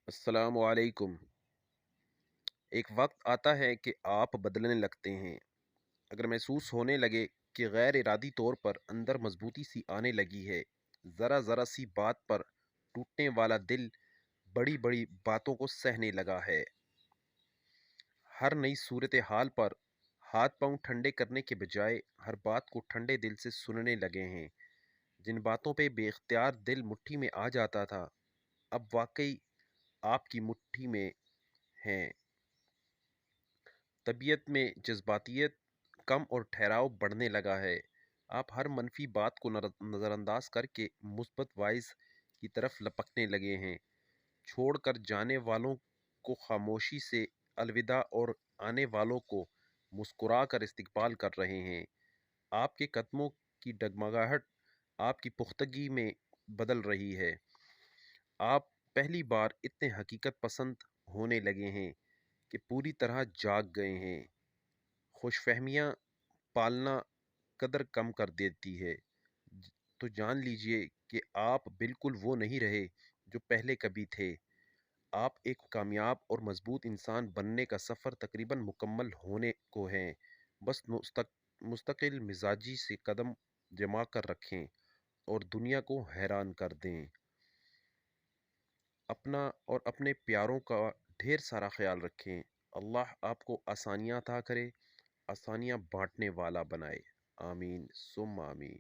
السلام علیکم۔ ایک وقت آتا ہے کہ آپ بدلنے لگتے ہیں۔ اگر محسوس ہونے لگے کہ غیر ارادی طور پر اندر مضبوطی سی آنے لگی ہے، ذرا ذرا سی بات پر ٹوٹنے والا دل بڑی بڑی باتوں کو سہنے لگا ہے، ہر نئی صورتحال پر ہاتھ پاؤں ٹھنڈے کرنے کے بجائے ہر بات کو ٹھنڈے دل سے سننے لگے ہیں، جن باتوں پہ بے اختیار دل مٹھی میں آ جاتا تھا، اب واقعی آپ کی مٹھی میں ہیں۔ طبیعت میں جذباتیت کم اور ٹھہراؤ بڑھنے لگا ہے۔ آپ ہر منفی بات کو نظر انداز کر کے مثبت وائز کی طرف لپکنے لگے ہیں، چھوڑ کر جانے والوں کو خاموشی سے الوداع اور آنے والوں کو مسکرا کر استقبال کر رہے ہیں۔ آپ کے قدموں کی ڈگمگاہٹ آپ کی پختگی میں بدل رہی ہے۔ آپ پہلی بار اتنے حقیقت پسند ہونے لگے ہیں کہ پوری طرح جاگ گئے ہیں۔ خوش فہمیاں پالنا قدر کم کر دیتی ہے، تو جان لیجئے کہ آپ بالکل وہ نہیں رہے جو پہلے کبھی تھے۔ آپ ایک کامیاب اور مضبوط انسان بننے کا سفر تقریباً مکمل ہونے کو ہے۔ بس مستقل مزاجی سے قدم جما کر رکھیں اور دنیا کو حیران کر دیں۔ اپنا اور اپنے پیاروں کا ڈھیر سارا خیال رکھیں۔ اللہ آپ کو آسانیاں عطا کرے، آسانیاں بانٹنے والا بنائے۔ آمین ثم آمین۔